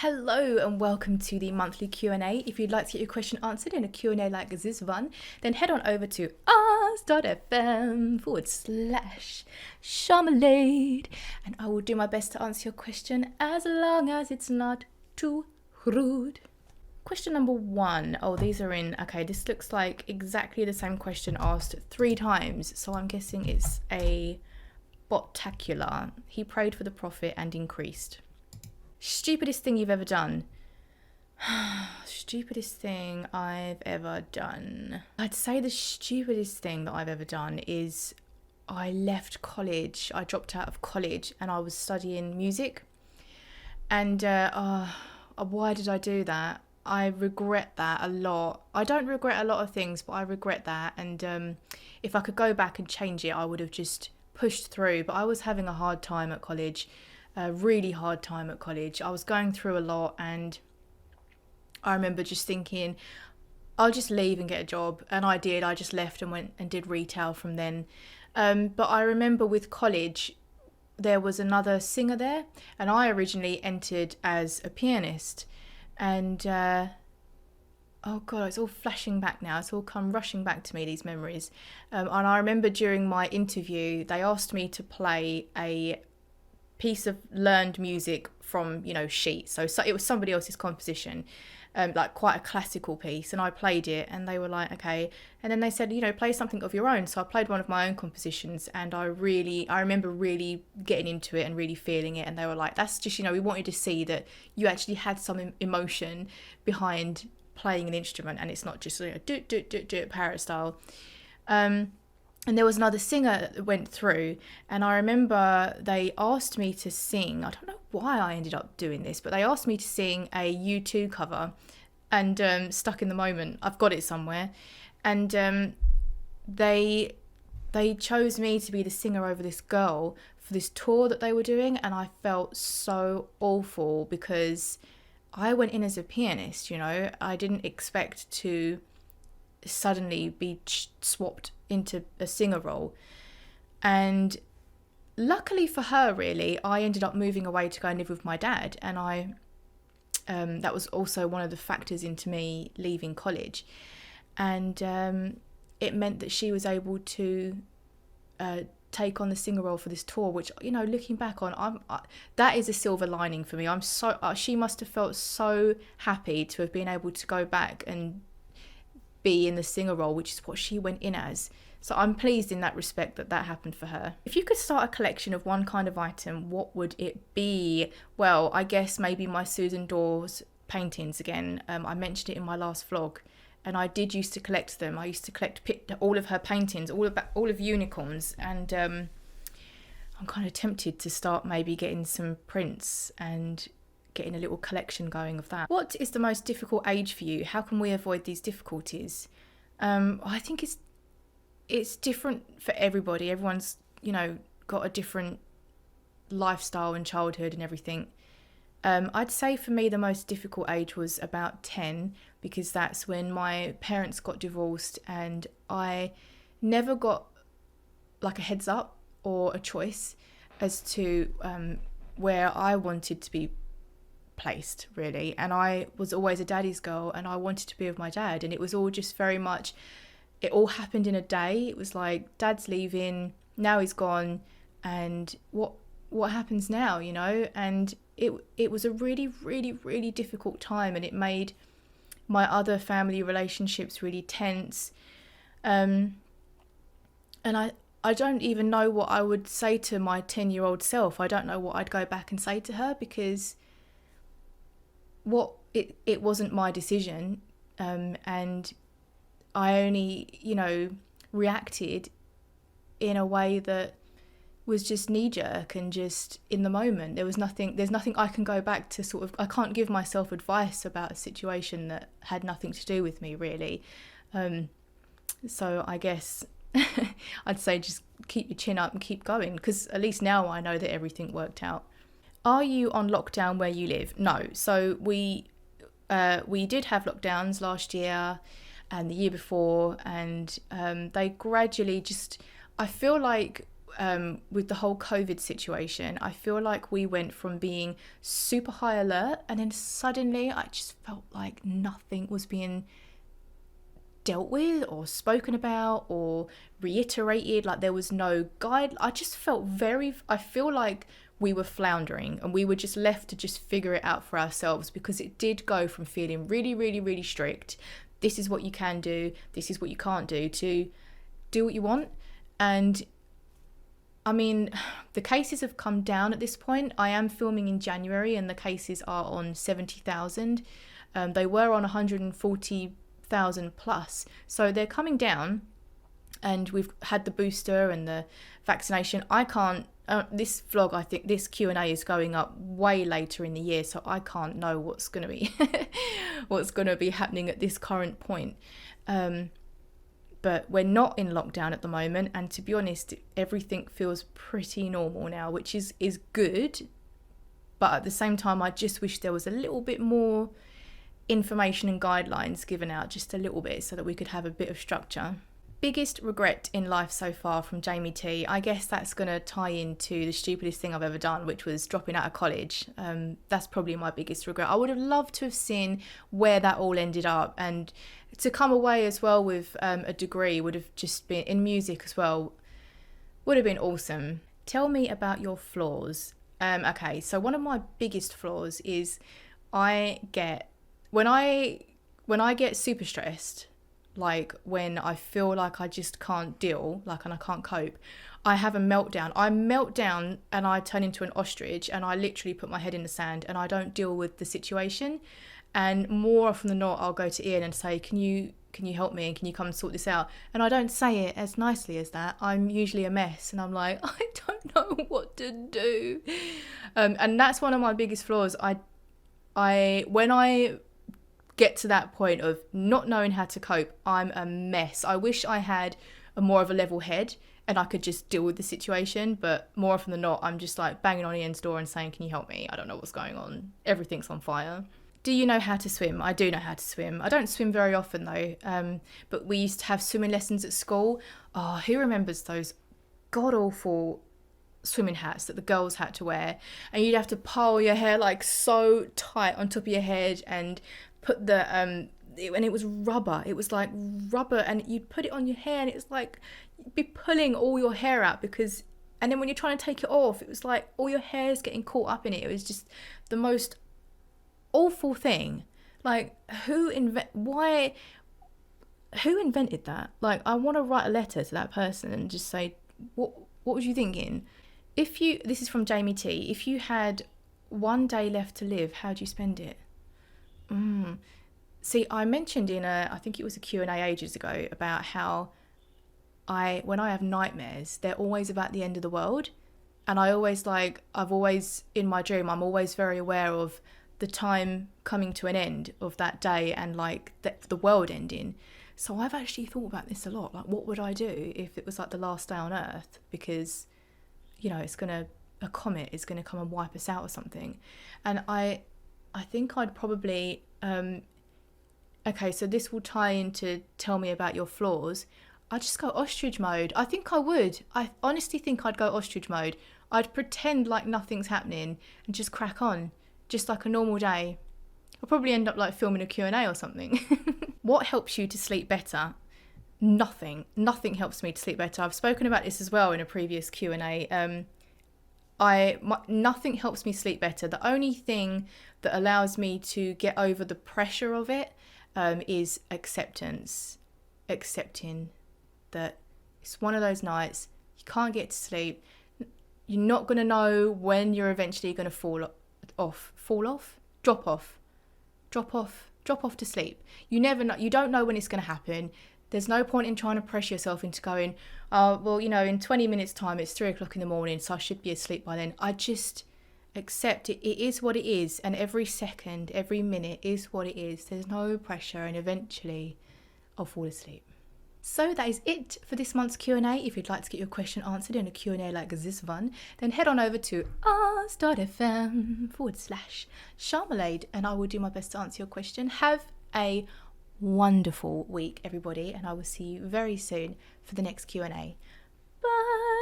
Hello and welcome to the monthly Q&A. If you'd like to get your question answered in a Q&A like this one, then head on over to ars.fm/Sharmalade and I will do my best to answer your question as long as it's not too rude. Question number 1. Oh, these are in... Okay, this looks like exactly the same question asked 3 times. So I'm guessing it's a botacular. He prayed for the Prophet and increased. Stupidest thing you've ever done? Stupidest thing I've ever done. I'd say the stupidest thing that I've ever done is I left college. I dropped out of college and I was studying music. And why did I do that? I regret that a lot. I don't regret a lot of things, but I regret that. And if I could go back and change it, I would have just pushed through. But I was having a hard time at college. A really hard time at college. I was going through a lot and I remember just thinking, I'll just leave and get a job. And I did. I just left and went and did retail from then. But I remember with college, there was another singer there and I originally entered as a pianist. And oh God, it's all flashing back now. It's all come rushing back to me, these memories. And I remember during my interview, they asked me to play a piece of learned music from, sheet. So it was somebody else's composition, like quite a classical piece. And I played it and they were like, okay. And then they said, play something of your own. So I played one of my own compositions and I remember really getting into it and really feeling it. And they were like, that's just, we want you to see that you actually had some emotion behind playing an instrument and it's not just, do it parrot style. And there was another singer that went through and I remember they asked me to sing. I don't know why I ended up doing this, but they asked me to sing a U2 cover and Stuck in the Moment. I've got it somewhere. And they chose me to be the singer over this girl for this tour that they were doing. And I felt so awful because I went in as a pianist, I didn't expect to suddenly be swapped into a singer role. And luckily for her, really, I ended up moving away to go and live with my dad, and I that was also one of the factors into me leaving college. And it meant that she was able to take on the singer role for this tour, which, looking back on, that is a silver lining for me. I'm so she must have felt so happy to have been able to go back and be in the singer role, which is what she went in as. So I'm pleased in that respect that happened for her. If you could start a collection of one kind of item, what would it be? Well, I guess maybe my Susan Dawes paintings again. I mentioned it in my last vlog, and I did used to collect them. I used to collect all of her paintings, all of unicorns, and I'm kind of tempted to start maybe getting some prints and getting a little collection going of that. What is the most difficult age for you? How can we avoid these difficulties? I think it's different for everybody. Everyone's, got a different lifestyle and childhood and everything. I'd say for me the most difficult age was about 10, because that's when my parents got divorced and I never got like a heads up or a choice as to where I wanted to be placed, really. And I was always a daddy's girl and I wanted to be with my dad, and it was all just very much, it all happened in a day. It was like, dad's leaving, now he's gone, and what happens now, and it was a really, really, really difficult time, and it made my other family relationships really tense. And I don't even know what I would say to my 10-year-old self. I don't know what I'd go back and say to her, because it wasn't my decision, and I only reacted in a way that was just knee-jerk and just in the moment. There's nothing I can go back to sort of, I can't give myself advice about a situation that had nothing to do with me, really. So I guess I'd say just keep your chin up and keep going, because at least now I know that everything worked out. Are you on lockdown where you live? No. So we did have lockdowns last year and the year before, and they gradually just, I feel like with the whole COVID situation, I feel like we went from being super high alert, and then suddenly I just felt like nothing was being dealt with or spoken about or reiterated. Like there was no guide. I just felt I feel like we were floundering and we were just left to just figure it out for ourselves, because it did go from feeling really, really, really strict. This is what you can do, this is what you can't do, to do what you want. And I mean, the cases have come down at this point. I am filming in January and the cases are on 70,000. They were on 140,000 plus. So they're coming down, and we've had the booster and the vaccination. I can't, this vlog, I think this Q&A is going up way later in the year, so I can't know what's going to be what's going to be happening at this current point. But we're not in lockdown at the moment, and to be honest, everything feels pretty normal now, which is good. But at the same time, I just wish there was a little bit more information and guidelines given out, just a little bit, so that we could have a bit of structure. Biggest regret in life so far, from Jamie T. I guess that's going to tie into the stupidest thing I've ever done, which was dropping out of college. That's probably my biggest regret. I would have loved to have seen where that all ended up, and to come away as well with a degree would have just been, in music as well, would have been awesome. Tell me about your flaws. Okay, so one of my biggest flaws is when I get super stressed, like when I feel like I just can't deal, and I can't cope, I have a meltdown. I melt down and I turn into an ostrich, and I literally put my head in the sand and I don't deal with the situation. And more often than not, I'll go to Ian and say, can you help me, and can you come and sort this out? And I don't say it as nicely as that. I'm usually a mess, and I'm like, I don't know what to do. And that's one of my biggest flaws. When I get to that point of not knowing how to cope, I'm a mess. I wish I had more of a level head and I could just deal with the situation, but more often than not, I'm just like banging on Ian's door and saying, can you help me? I don't know what's going on. Everything's on fire. Do you know how to swim? I do know how to swim. I don't swim very often though, but we used to have swimming lessons at school. Oh, who remembers those god-awful swimming hats that the girls had to wear? And you'd have to pile your hair like so tight on top of your head and put and it was rubber. It was like rubber, and you'd put it on your hair and it was like you'd be pulling all your hair out, and then when you're trying to take it off, it was like all your hair is getting caught up in it. It was just the most awful thing. Like, who invented that? Like, I want to write a letter to that person and just say, what was you thinking? This is from Jamie T. If you had one day left to live, how do you spend it? See, I mentioned I think it was a Q&A ages ago, about how when I have nightmares, they're always about the end of the world. And in my dream, I'm always very aware of the time coming to an end of that day, and like the world ending. So I've actually thought about this a lot. Like, what would I do if it was like the last day on Earth? Because, a comet is going to come and wipe us out or something. And I think I'd probably, okay, so this will tie into tell me about your flaws. I'd just go ostrich mode. I think I would. I honestly think I'd go ostrich mode. I'd pretend like nothing's happening and just crack on, just like a normal day. I'll probably end up like filming a Q&A or something. What helps you to sleep better? Nothing helps me to sleep better. I've spoken about this as well in a previous Q&A. Nothing helps me sleep better. The only thing that allows me to get over the pressure of it is acceptance. Accepting that it's one of those nights you can't get to sleep. You're not going to know when you're eventually going to drop off to sleep. You never know. You don't know when it's going to happen. There's no point in trying to pressure yourself into going, oh, well, in 20 minutes time, it's 3:00 in the morning, so I should be asleep by then. I just accept it. It is what it is. And every second, every minute is what it is. There's no pressure, and eventually I'll fall asleep. So that is it for this month's Q&A. If you'd like to get your question answered in a Q&A like this one, then head on over to ars.fm/Sharmalade, and I will do my best to answer your question. Have a wonderful week, everybody, and I will see you very soon for the next Q&A. Bye.